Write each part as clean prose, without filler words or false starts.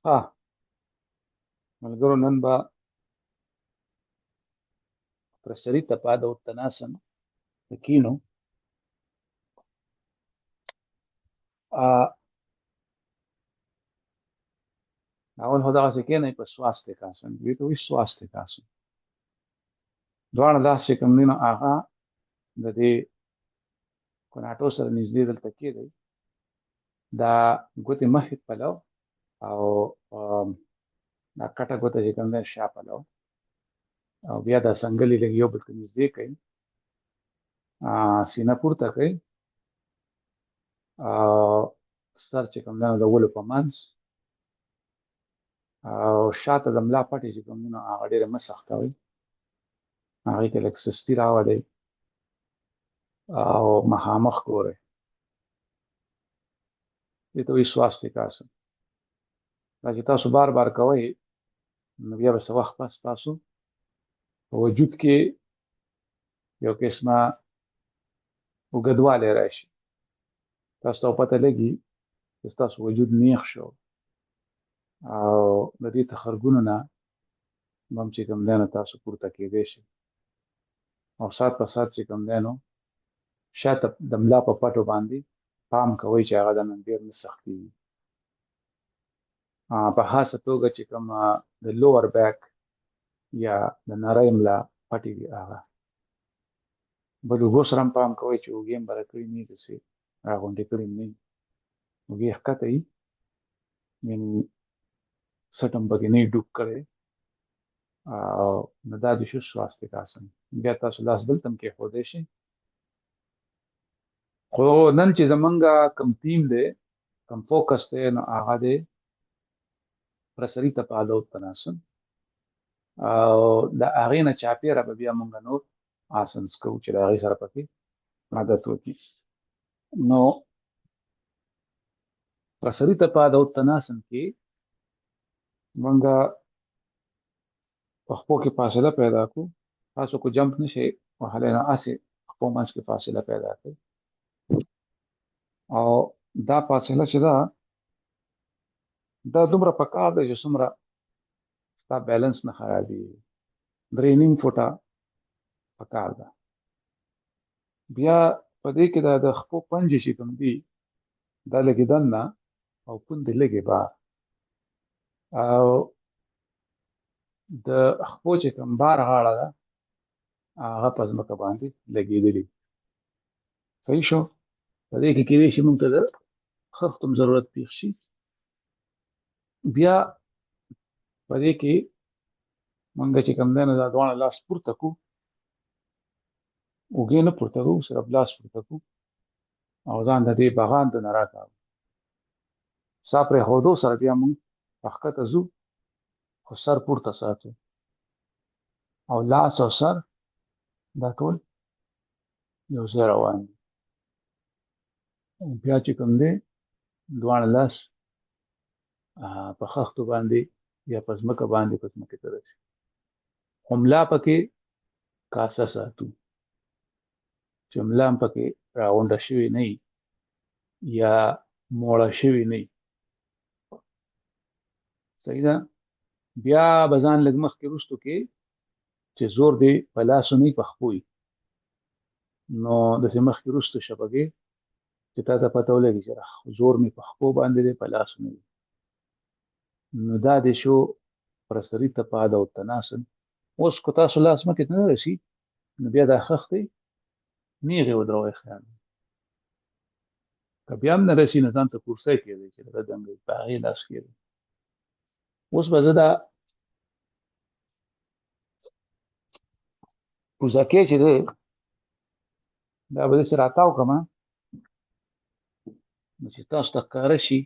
ها ملګرو نن به پرسري تپاده والتناسن کینو اول خو دغسې کېنئ په سواستیکاسن دوی ته وایي سواستیکاسن دواړه لاس چې کوم دی نو هغه د دې کوناټو سره نږدې دلته کېږدئ دا ګوتې مخې پلو او دا کټه ګوته چې کوم دی شا پلو او بیا دا څنګلې لږ یو بل ته نږدې کړئ سینه پورته کړئ او سر چې کوم دی نو د ولو په منځ او شاته د ملا پټې چې کوم دی نو هغه ډېره مه سختوئ هغې ته لږ سستي راولئ او مخامخ ګورئ دې ته وایي سواستیکاسن دا چې تاسو بار بار کوئ نو بیا به څه وخت پس تاسو په وجود کې یو قسمه اوږدوالی راشي تاسو ته پته لګي چې ستاسو وجود نیغ شو او د دې تخرګونو نه هم چې کوم دی نو تاسو پورته کېدی شئ او سات په سات چې کوم دی نو شاته د ملا په پټو باندې پام کوئ چې هغه د نن ډېر نه سختېږي په خاصه توګه چې کوم د لوور بیک یا د نرۍ ملا پټې دي هغه بل اوږو سره هم پام کوئ چې اوږې هم بره کړي نه وي داسې راغونډې کړي نه وي اوږې ښکته وي یعنې سټ هم پکې نه وي ډوب کړی او نو دا د شو سواستیکاسن بیا تاسو لاس دلته هم کېښودی شئ خو نن چې زمونږ کوم ټیم دی کوم فوکس دی نو هغه دی پرسري تپاده والتناسن او د هغې نه چاپېره به بیا مونږ نور آسنس کوو چې د هغې سره پکې عادت وکړي نو پرسري تپاده والتناسن کې مونږ په خپو کې فاصله پیدا کړو تاسو کو جمپ نشئ وهلی نه هسې خپو منځ کې فاصله پیدا کړئ او دا فاصله چې ده دا دومره پکار دی چې څومره ستا بیلنس نه خرابېږي 3.5 فوټه پکار ده بیا په دې کې د خپو پنجې چې کوم دي دا لږې دننه او پوندې لږې بار او د خپو چې کوم بار غاړه ده هغه په ځمکه باندې لګېدلې صحیح شو په دې کې کېدای شي موږ ته د خښتو هم ضرورت پېښ شي بیا په دې کې موږ چې کوم دی نو دا دواړه لاس پورته کړو اوږې نه پورته کړو صرف لاس پورته کړو او ځان د دې بغاندو نه راکاږو سا پرېښودو سره بیا موږ په ښکته ځو خو سر پورته ساتو او لاس او سر دا ټول یو ځای روان دي بیا چې کوم دی دواړه لاس په خښتو باندې یا په ځمکه باندې په ځمکې ته رسي خو ملا پکې کاسه ساتو چې ملا هم پکې راغونډه شوې نه وي یا موړه شوې نه وي صحیح ده بیا به ځان لږ مخکې وروستو کې چې زور دی په لاسو نه وي په خپو وي نو داسې مخکې وروستو شه پکې چې تا ته پته ولګي چې زور مې په خپو باندې دی په لاسو نه وي نو دا دې شو پرسري تپاده والتناسن اوس که تاسو لاس مخکې ته نه رسي نو بیا دا خښتې نیغې ودروئ خیال که بیا هم نه رسي نو ځان ته کورسۍ کېدی چې دغه دنګوي په هغې لاس کېدی اوس به زه دا کوزکې چې دی دا به داسې راتاو کړم نو چې تاسو ته ښکاره شي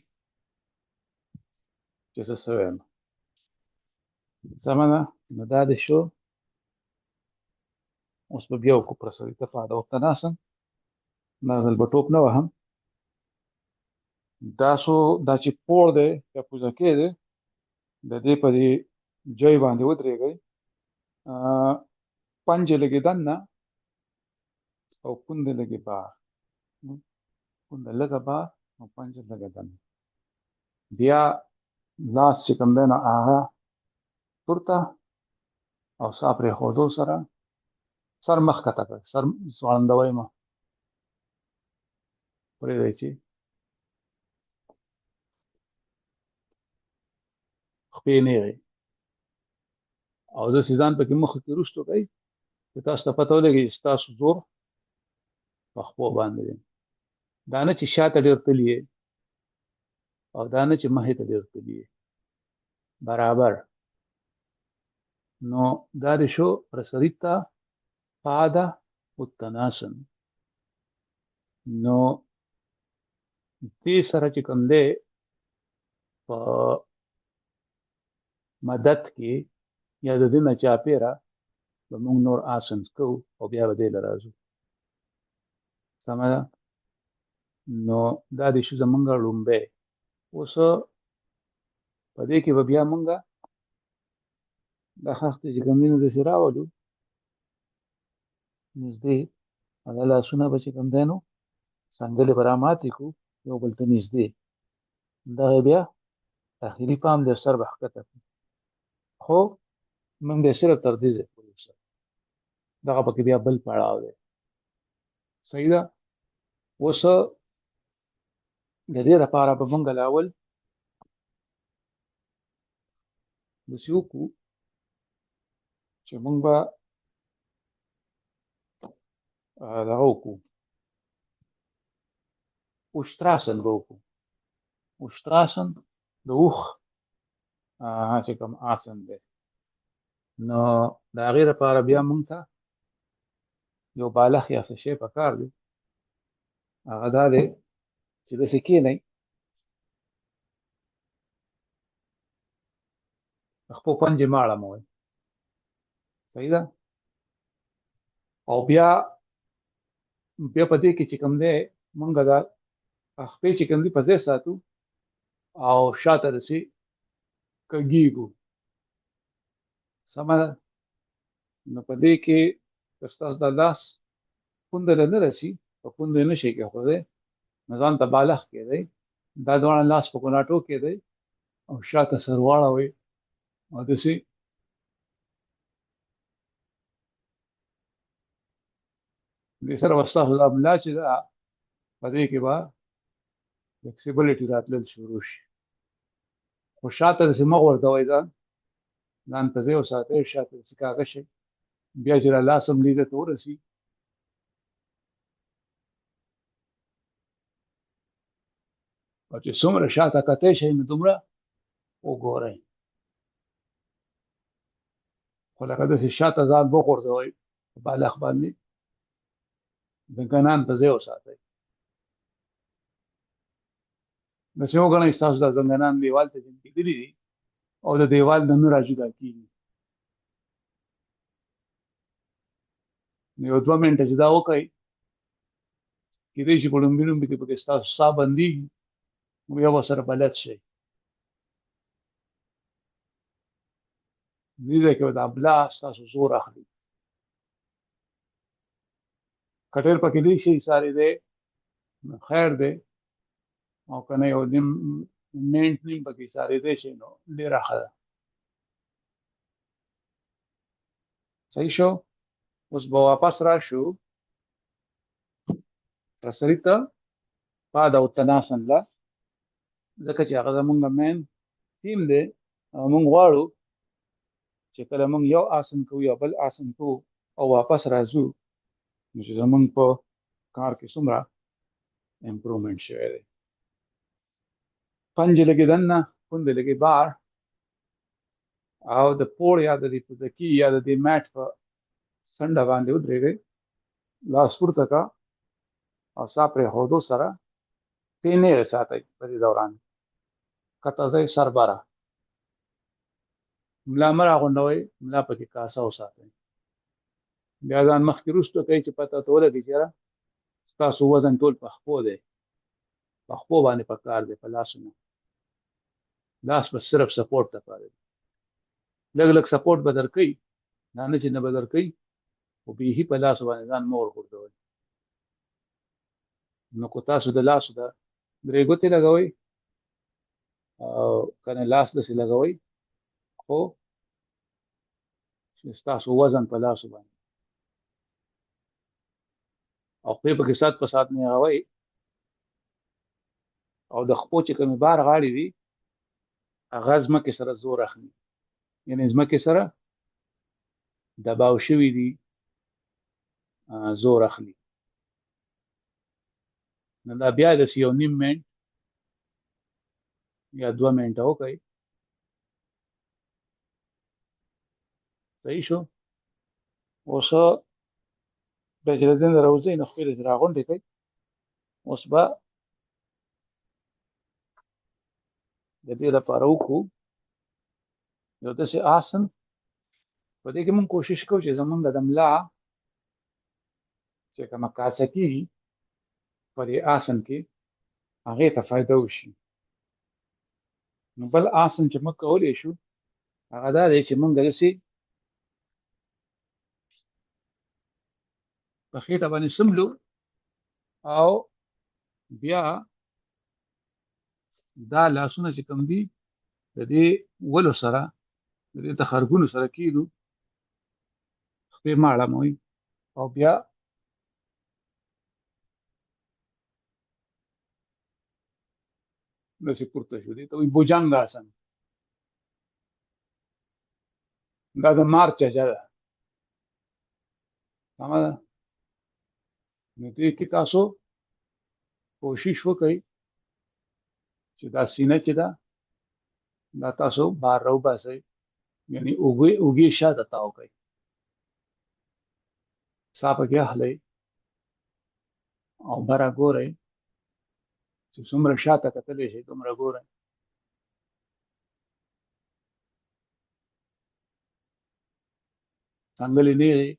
چې زه څه وایم سمه ده نو دا دې شو اوس به بیا وکړو پرسري تپاده والتناسن دا ځل به ټوپ نه وهم دا چې پوړ دی یا کوزکې دی د دې په دې جای باندې ودرېږئ پنجې لږې دننه او پوندې لږې بار پونده لږه بار او پنجه لږه دننه بیا لاس چې کوم دی نو هغه پورته او سا پرېښودو سره سر مخ کته کړ، سر ځوړندوی مه پرېږدئ چې خپې نیغې او داسې ځان پکې مخه کې وروستو کوئ چې تاسو ته پته ولګي چې ستاسو زور په خپو باندې دی. دا نه چې شاته ډېر تلي یې او دا نه چې مخې ته ډېر تلي یې، برابر. نو دا دې شو رسریتا پاده التناسن. نو دې سره چې کوم دی په مدد کې یا د دې نه چاپېره به موږ نور آسن کوو او بیا به دې له راځو. سمه ده؟ نو دا دې شو زمونږ لومبی. اوس په دې کې به بیا مونږ دا خښتې چې کوم دي نو داسې راولو نږدې، دا لاسونه به چې کوم دی نو څنګلې به راماتې کړو یو بل ته نږدې. دغه بیا اخري پام دی سر به ښکته کړو، خو موږ بیا صرف تر دې ځای پورې وساتو. دغه پکې بیا بل پړاو دی. صحیح ده؟ اوس د دې لپاره به موږ الاول داسې وکړو چې موږ به دغه وکړو، اوشتراسن به وکړو. اوشتراسن د اوښ چې کوم آسن دی. نو د هغې لپاره بیا موږ ته یو بالښت یا څه شی پکار دی. هغه دا دی چې داسې کښېنئ، د خپلو پنجې مه اړموئ. صحیح ده؟ او بیا په دې کې چې کوم دی موږ دا خپې چې کوم دي په ځای ساتو او شاته داسې کږېږو. سمه ده؟ نو په دې کې که ستاسو دا لاس پونده له نه رسي، په پونده یې نه شئ کېښودی، نو ځان ته بالښت کېدئ، دا دواړه لاس په کوناټو کېدئ او شاته سر واړوئ او داسې دې سره به ستاسو دا ملا چې ده په دې کې به فلکسیبلټي راتلل شروع شي. خو شاته داسې مه غورځوئ ځان ته ځای وساتئ، شاته داسې کاږه شئ. بیا چې را لاس هم لیدې ته ورسي او چې څومره شاته کتی شئ نو دومره وګورئ. خو لکه داسې شاته ځان وغورځوئ په بالښت باندې، زنګنان په ځای وساتئ. داسې وګڼئ ستاسو دا زنګنان دیوال ته جنګېدلي دي او د دیوال نه نه راجدا کېږي. نو یو 2 منټه چې دا وکړئ، کېدای شي په لومبي لومبي کې پکې ستاسو ساه بندېږي، بیا به ورسره بلد شئ. دې ځای کې به دا ملا ستاسو زور اخلي. که ډېر پکې دی شي ایسارېدی نو خیر دی، او که نه یو منټ نیم پکې ایسارېدی شي نو ډېره ښه ده. صحیح شو؟ اوس به واپس راشو رسریتا پاده التناسن له، ځکه چې هغه زمونږ مین تیم دی او موږ غواړو چې کله موږ یو آسن کوو یا بل آسن کوو او واپس راځو نو چې زمونږ په کار کې څومره امپرومنټ شوی دی. پنجې لږې دننه، پوندې لږې بار، او د پوړ یا د دې پوزکي یا د دې میټ په څنډه باندې ودرېږئ، لاس پورته کړه او سا پرېښودو سره پښې نیغې ساتئ. په دې دوران کته ځئ سر بره، ملا مه راغونډوئ، ملا پکې کاسه وساتئ. بیا ځان مخکې وروسته کوئ چې پته ته ولګي چې یاره ستاسو وزن ټول په خپو دی، په خپو باندې پکار دی، په لاسو نه. لاس به صرف سپورټ لپاره دی. لږ لږ سپورټ به درکوي، دا نه چې نه به درکوي، خو بیخي په لاسو باندې ځان مه ورغورځوئ. نو که تاسو د لاسو د 3 ګوتې لګوئ او کنه لاس داسې لګوئ خو چې ستاسو وزن په لاسو باندې او پرې پکې سات په سات نه هغوئ او د خپو چې کومې بار غاړې دي هغه ځمکې سره زور اخلي یعنې ځمکې سره دباو شوي دي زور اخلي نو دا بیا داسې یو نیم منټ یا 2 منټه وکړئ صحیح شو اوس بیا چې د دې نه راوځئ نو خپلې ترې راغونډې کړئ اوس به د دې لپاره وکړو یو داسې آسن په دې کې مونږ کوشش کوو چې زمونږ د ملا چې کومه کاسه کېږي په دې آسن کې هغې ته فایده وشي نو بل آسن چې موږ کولی شو هغه دا دی چې مونږ داسې په خېټه باندې سملو او بیا دا لاسونه چې کوم دي د دې ولو سره د دې تخرګونو سره کېږدو خپې ماړموئ او بیا داسې پورته شو دې ته وایي بوجنګ آسن دا د مار چجه ده سمه ده نو دې کې تاسو کوشش وکړئ چې دا سینه چې ده دا تاسو بار راوباسئ یعنې اوږې شاته تاو کړئ ساه پکې اخلئ او بره ګورئ چې څومره شاته کتلی شئ دومره ګورئ څنګلې نیغې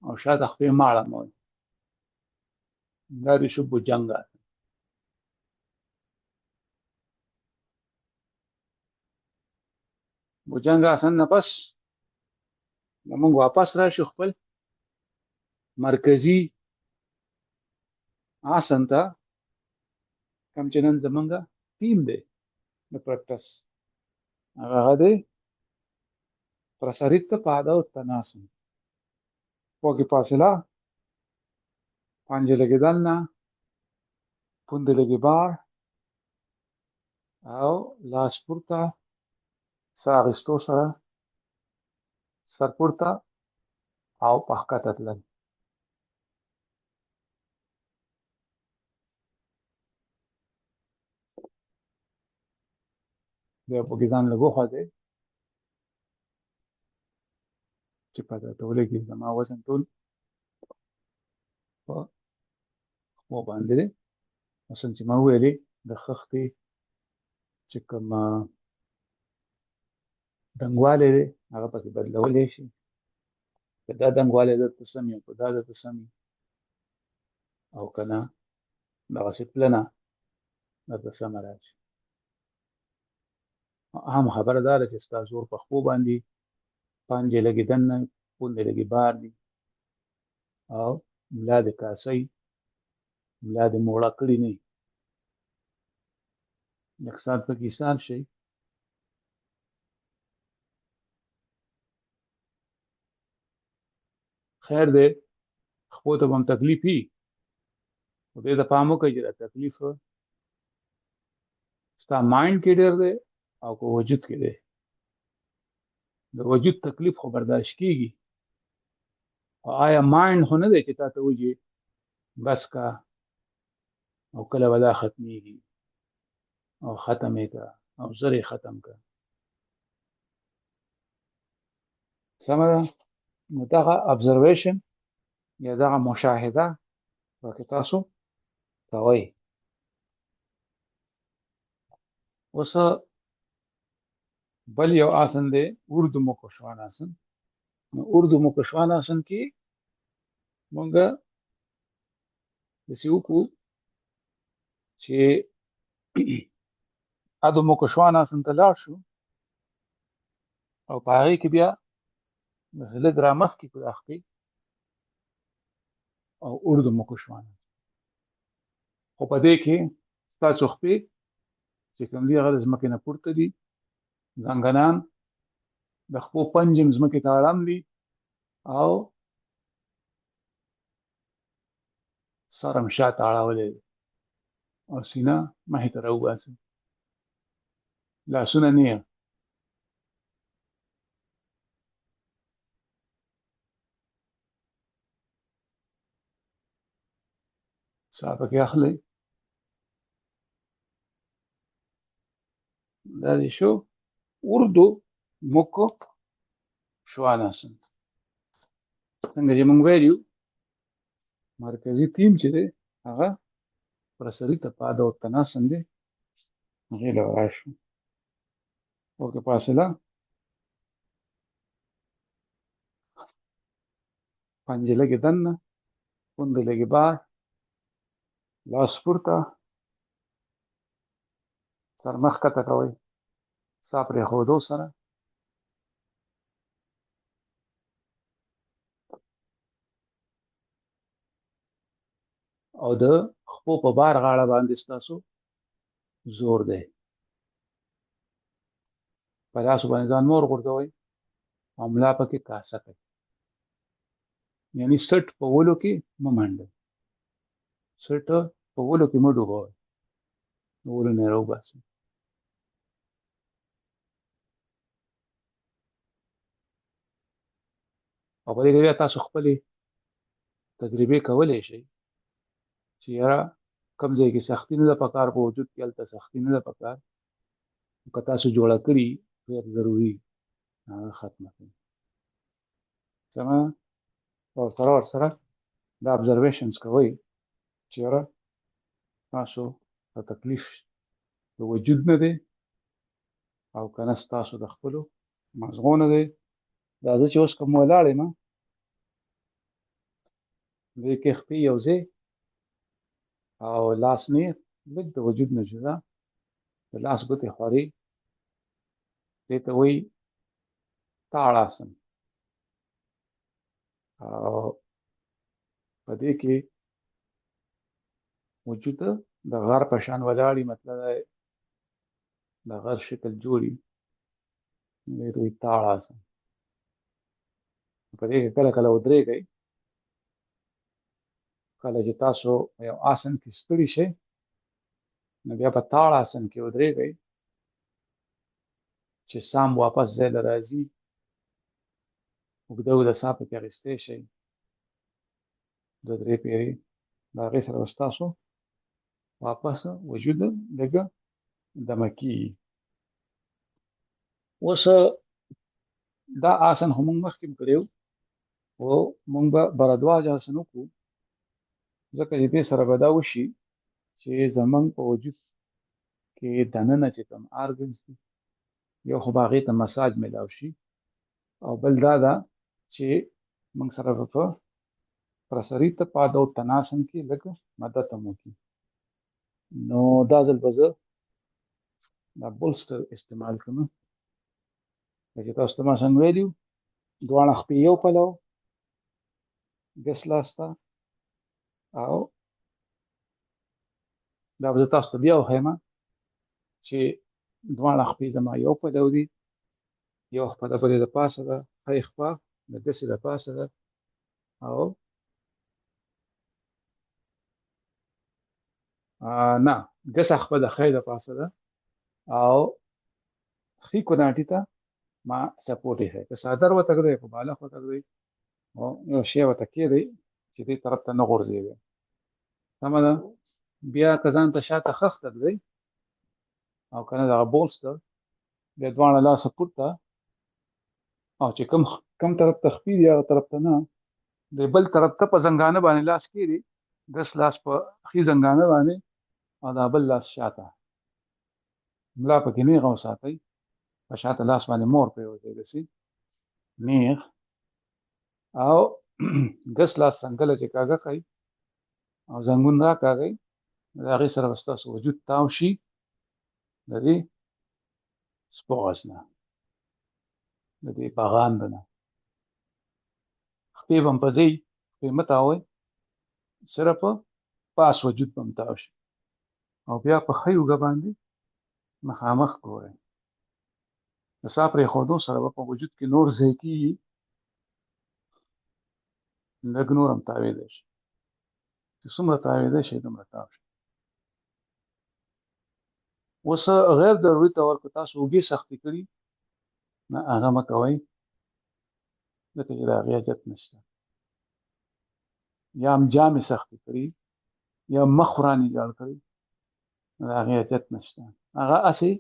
او شاته خپې ماړموئ دا دې شو بوجنګ آسن بوجنګ آسن نه پس موږ واپس راشو خپل مرکزي آسن ته کوم چې نن زمونږ ټیم دی د پریکټس هغه دی प्रसारित Padottanasana pochi passi là pangele gedalna pundele gebar او لاس پورته ساه اخیستو سره سر پورته او په ښکته تلل بیا پکې ځان لږ وخوځئ چې پته ته ولګي زما وزن ټول په خپو باندې دی مثلا چې ما وویلې د خښتې چې کوم دنګوالی دی هغه پکې بدلولی شي که دا دنګوالی درته سم وي که دا درته سم وي او که نه دغسې پلنه درته سمه راشي اهم خبره دا ده چې ستا زور په خپو باندې پنجې لږې دننه پوندې لږې بار دي او ملا دې کاسئ ملا دې موړه کړې نه وي لږ ساعت پکې ایسار شئ خیر دی خپو ته به هم تکلیف وي خو دې ته پام وکړئ چې دا تکلیف ستا مایند کې ډېر دی او که وجود کې دی د وجود تکلیف خو برداشت کېږي او آیا مایند خو نه دی چې تا ته وایي بس کا او کله به دا ختمېږي او ختم یې کړه او زر یې ختم کړه سمه ده نو دغه ابزرویشن یا دغه مشاهده پکې تاسو کوئ اوس بل یو آسن دی اردو مخ شواناسن نو اردو مخ شواناسن کې مونږ داسې وکړو چې ادو مخ شواناسن ته لاړ شو او په هغې کې بیا لږ رامخکې کړو اخکې او اردو مخ شواناسن خو په دې کې ستاسو خپې چې کوم دي هغه د ځمکې نه پورته دي، ځنګنان د خپو پنجم ځمکې ته اړم دي او سر هم شاته اړولی دی او سینه مخې ته راوباسي، لاسونه نیغ. ساه پکې اخلئ. دا دې شو اردو مکو شواناسن. څنګه چې موږ ویلو مرکزي ټیم چې دی هغه پرسریتا پادوتاناسن دی. هغې له راشو ورته فاصله پنجې لږې دننه، پوندې لږې بار، لاس پورته، سر مخ کته کوئ، ساه پرېښودو سره او د خپو په بار غاړه باندې ستاسو زور دی. په لاسو باندې ځان مور غورځوئ او ملا پکې کاسه کوئ، یعنې سټ په ولو کې مه منډئ، سټ په ولو کې مه ډوبوئ، د ولو نه یې راوباسئ. او په دې کې بیا تاسو خپلې تجربې کولی شئ چې یاره کوم ځای کې سختي نه ده پکار په وجود کې، هلته سختي نه ده پکار، که تاسو جوړه کړي غیر ضروري هغه ختمه کړئ. سمه ورسره دا ابزرویشنز کوئ چې یاره تاسو ته تکلیف د وجود نه دی او که نه ستاسو د خپلو مغزو نه دی. دا زه چې اوس کوم ولاړ یم دې کې خپې یو ځای او لاس نیغ لږ د وجود نه جدا، د لاس ګوتې خوارې، دې ته وایي تاړاسن. او په دې کې وجود د غر په شان ولاړ وي، مطلب دا د غر شکل جوړي، دې ته وایي تاړاسن. په دې کې کله کله ودرېږئ، کله چې تاسو یو آسن کې ستړي شئ نو بیا په تاړ آسن کې ودرېږئ چې سام واپس ځای له راځي، اوږده اوږده ساه پکې اخیستی شئ 2-3 پېرې، د هغې سره به ستاسو واپس وجود لږه دمه کېږي. اوس دا آسن خو موږ مخکې هم کړی و، خو موږ به بردواج آسن وکړو ځکه چې دې سره به دا وشي چې زموږ په وجود کې دننه چې کوم آرګنز دي یو خو به هغې ته مساج میلاو شي، او بل دا ده چې موږ سره به په پرسریتا پادوتاناسن کې لږ مدد هم وکړي. نو دا ځل به زه دا بولسټر استعمال کړم. چې تاسو ته ما څنګه ویلي دواړه خپې یو پلو ګس لاس ته، او دا به زه تاسو ته بیا وښیم چې دواړه خپې زما یو پلو دي، یو خپه د بلې د پاسه ده، ښۍ خوا د ګسې د پاسه ده، او نه ګسه خپه د ښۍ د پاسه ده، او ښي کوناټي ته ما سپورټ ایښی، که څادر وتږدی که بالښت وتږدی او یو شی ورته کېږدی چې دې طرف ته نه غورځېږي. سمه ده. بیا که ځان ته شاته خښته ږدئ او که نه دغه بولسټر بیا دواړه لاسه پورته، او چې کوم طرف ته خپي دي هغه طرف ته نه، د بل طرف ته په زنګانه باندې لاس کېږدي، ګس لاس په ښي زنګانه باندې او دا بل لاس شاته، ملا پکې نیغه وساتئ، په شاته لاس باندې مور پرېوځئ داسې نیغ، او ګس لاس څنګله چې کاږه کړئ او زنګون راکاږئ، د هغې سره به ستاسو وجود تاو شي د دې سپوغز نه، د دې باغاند نه. خپې به هم په ځئ، خپې مه تاوئ، صرف پاس وجود به هم تاو شي، او بیا په ښۍ اوږه باندې مخامخ ګورئ. د ساه پرېښودو سره به په وجود کې نور ځای کېږي، لږ نور هم تاویدی شي. چې څومره تاویدی شي دومره تاو شي. اوس غیر ضروري طور که تاسو اوږې سختې کړي، نه هغه مه کوئ، ځکه چې د هغې حاجت نشته. یا هم جامې سختې کړي یا مخ ورانې جوړ کړي، د هغې حاجت نشته. هغه هسې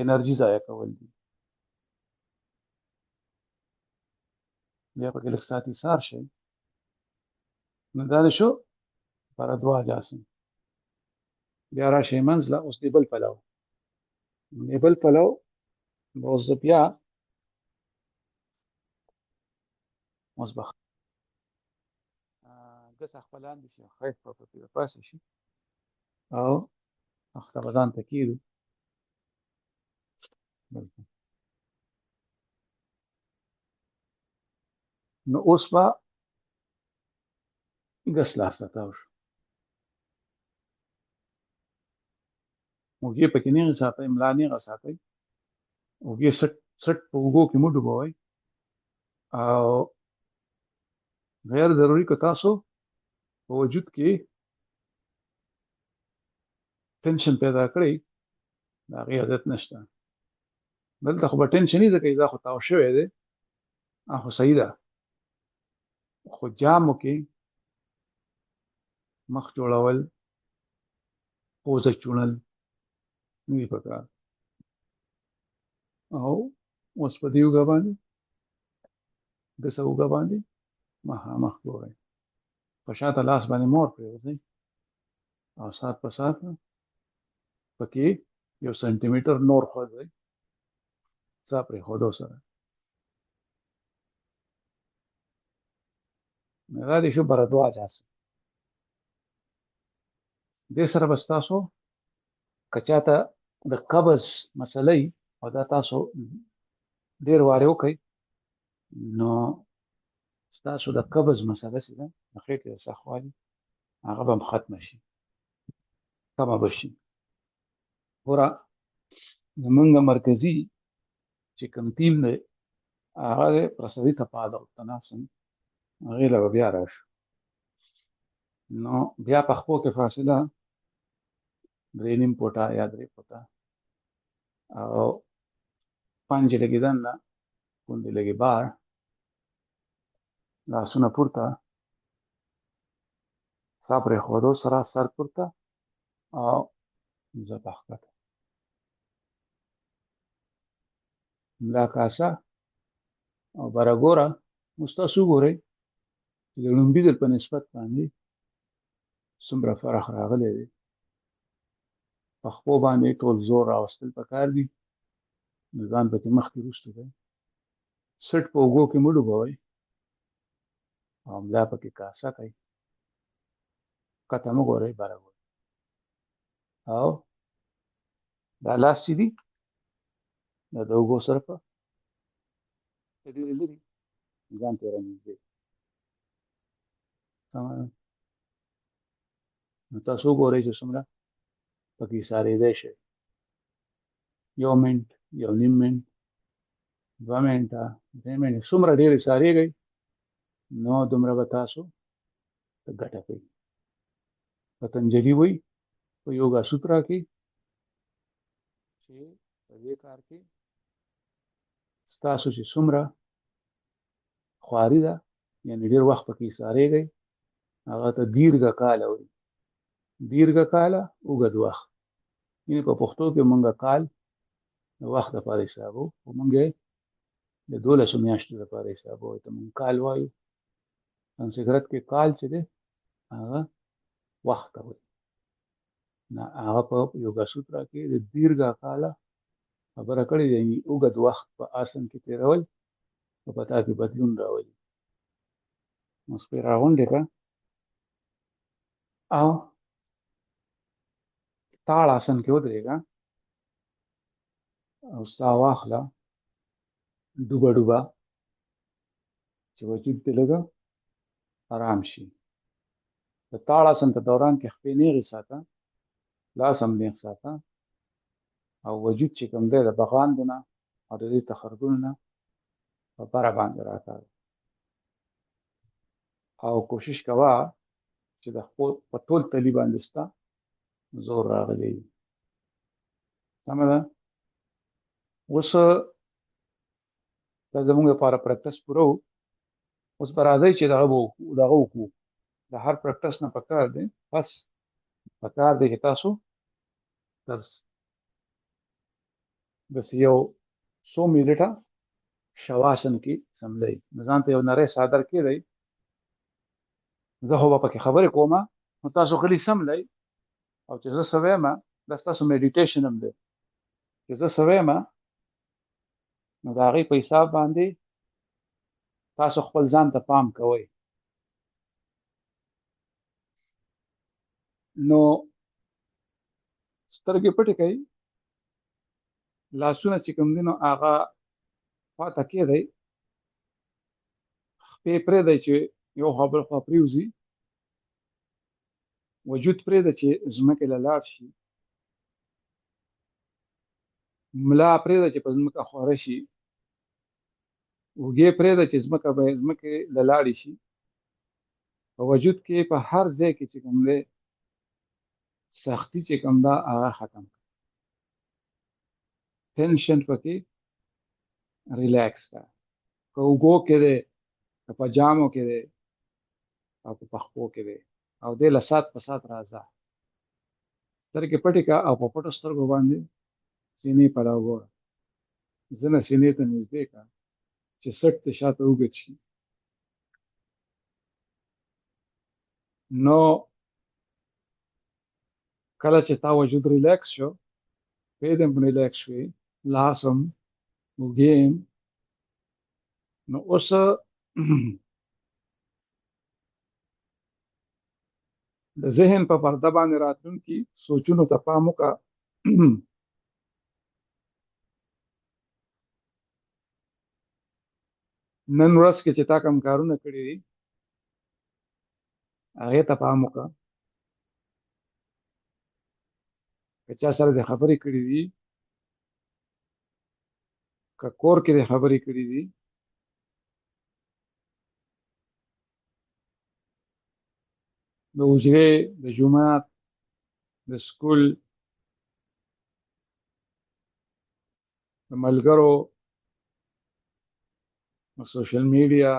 انرژي ضایع کول دي. بیا پکې لږ ساعت ایثار شئ. نو دا د شو بردواج آسن. بیا راشئ منځ له. اوس د بل پلو به اوس زه بیا اوس به ګسه خپله لاندې شي، ښایست به پکې راپاسې شي او اخته به ځان ته کېږدو. نو اوس به ګس لاس ته تاو شو. اوږې پکې نیغې ساتئ، ملا نیغه ساتئ، اوږې سټ په اوږو کې مه ډوبوئ. او غیر ضروري که تاسو په وجود کې ټینشن پیدا کړئ، د هغې عادت نشته. دلته خو به ټینشن وي، ځکه دا خو تاو شوی دی، خو صحیح ده. خو جامو کې مخ جوړول، پوزه چوڼل نه دي پکار. او اوس په دې اوږه باندې، ګسه اوږه باندې مخامخ ګورئ. په شاته لاس باندې مور پرېږدئ او سات په سات پکې 1 سانتي متر نور خوځئ، ساه پرېښودو سره. دا دې شو بردواج آسن. دې سره به ستاسو که چاته د قبض مسله وي او دا تاسو ډېر وارې وکئ، نو ستاسو د قبض مسله چې ده، د خېټې د سختوالي، هغه به هم ختمه شي، کمه به شي. ګوره زمونږ مرکزي چې کوم ټیم دی، هغه دی پرسوي تپادوتناسن، هغې له به بیا راشو. نو بیا پښپو کې فاصله 3.5 فوټه یا 3 فوټه، او پنجې لږې دننه، پوندې لږې بار، لاسونه پورته، ساه پرېښودو سره سر پورته او ځپه ښکته. ملا کاسه او بره ګوره. اوس تاسو وګورئ چې د لومړي ځل په نسبت باندې څومره فرق راغلی دی. پښپو باندې ټول زور راوستل پکار دي، نو ځان پکې مخکې وروسته کړئ. سټ په اوږو کې مه ډوبوئ او ملا پکې کاسه کوئ. ښکته مه ګورئ، بره ګورئ. او دا لاس چې دي، دا د اوږو سره په ډېرې لرې ځان ته یې رانږدې. نو تاسو وګورئ چې څومره پکې ایسارېدی شئ. 1 منټ، 1.5 منټ، 2 منټه، 3 منټه، څومره ډېر ایسارېږئ، نو دومره به تاسو ته ګټه کوي. پتنجلي وایي په یوګا سوترا کې چې په دې کار کې ستاسو چې څومره خواري ده، یعنې ډېر وخت پکې ایسارېږئ، هغه ته دیرګه کاله وایي. دیرګه کاله، اوږد وخت. یعنې په پښتو کې مونږ کال د وخت لپاره حسابو، خو مونږ یې د 12 میاشتو لپاره حسابو، ته مونږ کال وایو. سنسکرت کې کال چې دی، هغه وخت ته وایي. نه، هغه په یوګا سوترا کې د دیرګه کاله خبره کړې ده، یعنې اوږد وخت په آسن کې تېرول او په تا کې بدلون راولي. اوس پرې راغونډې کړه او تاړ آسن کې ودرېږه او ساه واخله ډوبه ډوبه، چې وجود دې لږه آرام شي. د تاړ آسن په دوران کې خپې نیغې ساته، لاس هم نیغ ساته، او وجود چې کوم دی د بغاندو نه او د دې تخرګونو نه په بره باندې راکاږي او کوشش کوه چې د خپل په ټول تلی باندې ستا زور راغلی وي. سمه ده. اوس دا زموږ لپاره پریکټس پوره و. اوس به راځئ چې دغه وکړو. د هر پریکټس نه پکار دی بس پکار دی چې تاسو بس یو 100 منټه شواشن کې سملئ نو ځان ته یو نری څادر کېږدئ. زه خو به پکې خبرې کوم نو تاسو غلي سملئ او چې زه څه وایم دا ستاسو میډیټیشن هم دی. چې زه څه وایم نو د هغې په حساب باندې تاسو خپل ځان ته پام کوئ. نو سترګې پټې کړئ، لاسونه چې کوم دي نو هغه خواته کېږدئ، خپې پرېږدئ چې یو خوا بل خوا پرېوځي، وجود پرېږده چې ځمکې له لاړ شي، ملا پرېږده چې په ځمکه خوره شي، اوږې پرېږده چې ځمکې له لاړې شي. په وجود کې په هر ځای کې چې کوم دی سختي چې کوم ده هغه ختم کړه، ټینشن پکې ریلیکس کړه، که اوږو کې دی که په جامو کې دی او په پښو کې دی او دې له سات په سات راځه. سترګې پټې کړه او په پټو سترګو باندې سینې په راوګوره، ځنه سینې ته نږدې کړه چې سټ ته شاته اوږد شي. نو کله چې تا وجود ریلیکس شو، پښې هم ریلیکس شوې، لاس هم، اوږې هم، نو اوس د ذهن په پرده باندې راتلونکي سوچونو ته پام وکړه. نن ورځ کې چې تا کوم کارونه کړي دي هغې ته پام وکړه. که چا سره دې خبرې کړي دي، که کور کې دې خبرې کړي دي، د حجرې، د جومات، د سکول، د ملګرو، د سوشل میډیا،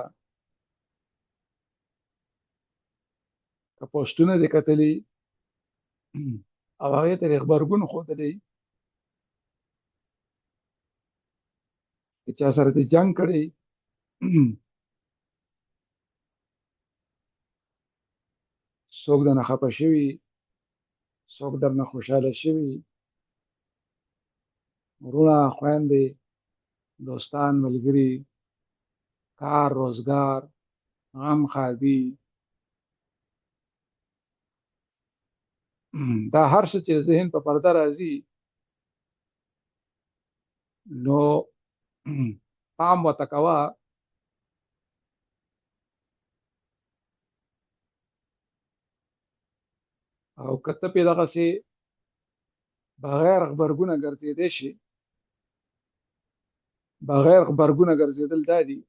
که پوسټونه دې کتلي او هغې ته دې غبرګون ښودلی، که چا سره دې جنګ کړی څوک درنه خفه شوي، څوک درنه خوشحاله شوي، وروڼه، خویندې، دوستان، ملګري، کار، روزګار، غم، ښادي، دا هر څه چې ذهن په پرده راځي نو پام ورته کوه. او که ته پې دغسې بغیر غبرګونه ګرځېدی شي، بغیر غبرګونه ګرځېدل دا دي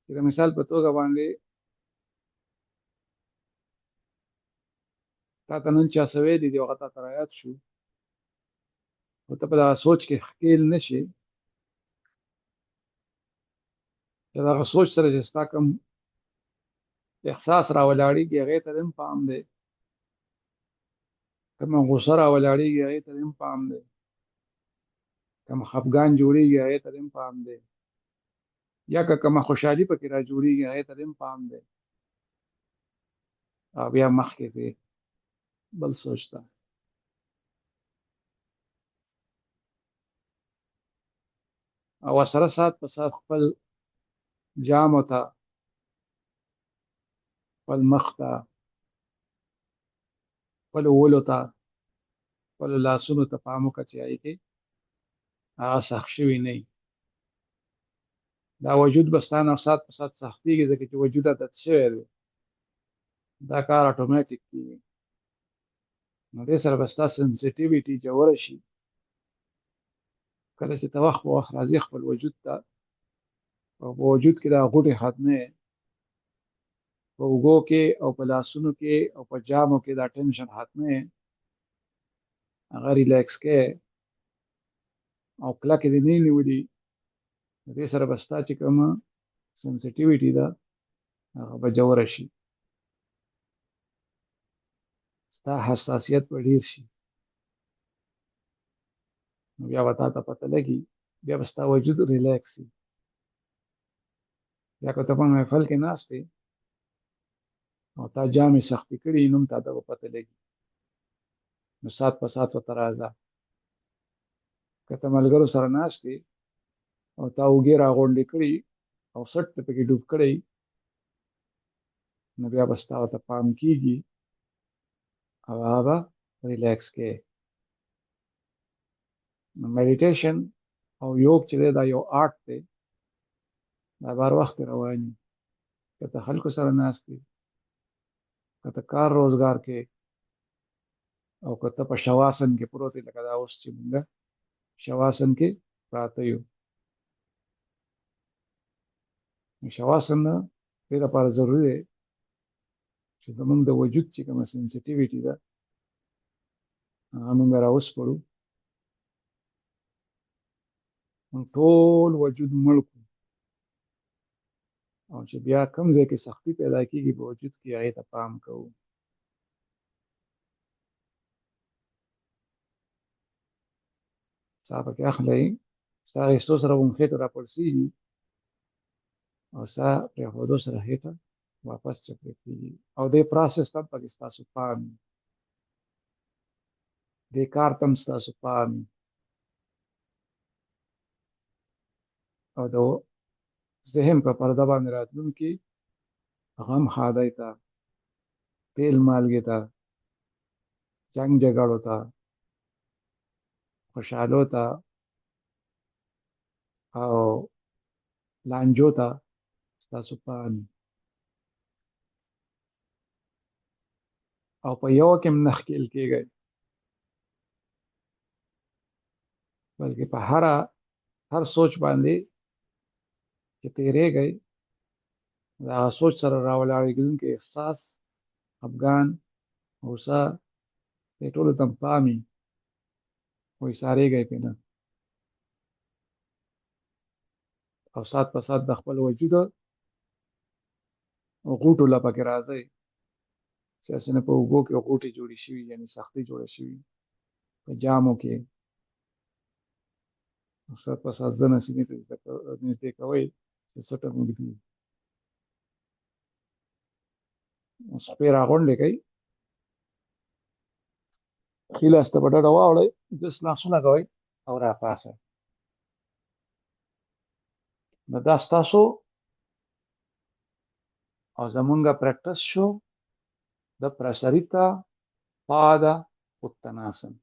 چې د مثال په توګه باندې تا ته نن چا څه ویلي دي او هغه تا ته رایاد شو، خو ته په دغه سوچ کې ښکېل نه شې چې دغه سوچ سره چې ستا کوم احساس راولاړېږي هغې ته دې هم پام دی، کومه غوسه راولاړېږي هغې ته دې هم پام دی، کوم خفګان جوړېږي هغې ته دې هم پام دی، یا که کومه خوشحالي پکې را جوړېږي هغې ته دې هم پام دی. او بیا مخکې ځې بل سوچ ته. او سره سات په سات خپل جامو ته، خپل مخ ته، خپلو ولو ته، خپلو لاسونو ته پام وکړه چې هغې کې هغه سخت شوي نه وي. دا وجود به ستا نه سات په سات سختېږي ځکه چې وجود عادت شوی دی، دا کار اټومیټیک کېږي. نو دې سره به ستا سنسیټیویټي ژوره شي. کله چې ته وخت په وخت راځي خپل وجود ته، او په وجود کې دا غوټې ختمې، په اوږو کې او په لاسونو کې او په جامو کې دا ټینشن ختمې، هغه ریلیکس کې او کلکې دې نه نیولي، دې سره به ستا چې کومه سنسیټیویټي ده هغه به ژوره شي، ستا حساسیت به ډېر شي. نو بیا به تا ته پته لګي، بیا به ستا وجود ریلیکس شي. بیا که ته په محفل کې ناست یې او تا جامې سختې کړي نو تا ته به پته لګي، نو سات په سات ورته راځه. که ته ملګرو سره ناست یې او تا اوږې راغونډې کړي او سټ ته پکې ډوب کړی، نو بیا به ستا ورته پام کېږي او هغه به ریلیکس کې. نو میډیټیشن او یوګ چې دی دا یو آرټ دی، دا بار وخت روان وي. که ته خلکو سره ناست یې، که ته کار روزګار کې، او که ته په شواسن کې پروت یې، لکه دا اوس چې موږ شواسن کې پراته یو. شواسن دې لپاره ضروري دی چې زموږ د وجود چې کومه سنسیټیویټي ده هغه موږ راوسپړو، موږ ټول وجود مړ کړو، او چې بیا کوم ځای کې سختي پیدا کېږي په وجود کې هغې ته پام کوو. ساه پکې اخلئ، ساه اخیستو سره به مو خېټه راپړسېږي او ساه پرېښودو سره خېټه واپس چپرې کېږي، او دې پروسس ته پکې ستاسو پام وي، دې کار ته هم ستاسو پام وي. او د ذهن په پرده باندې راتلونکي غم ښادۍ ته، تیل مالګې ته، جنګ جګړو ته، خوشحالو ته او لانجو ته ستاسو پام وي. او په یو کې هم نه ښکېل کېږئ، بلکې په هر سوچ باندې چې تېرېږئ، د هغه سوچ سره راولاړېدونکی احساس، خفګان، غوسه، دې ټولو ته پام وي، وایسارېږئ پرې نه. او سات په سات د خپل وجود غوټو له پکې راځئ، چې هسې نه په اوږو کې غوټې جوړې شوي، یعنې سختۍ جوړه شوي، په جامو کې سات په سات ځنه سینې ته نږدې کوئ چې سټه مو ږدي. سپې راغونډې کړئ، ښي لاس ته په ډډه واوړئ، دس لاسونه کوئ او راپاڅئ. نو دا ستاسو او زمونږ پریکټس شو د پرسریتا پادا uttanasana.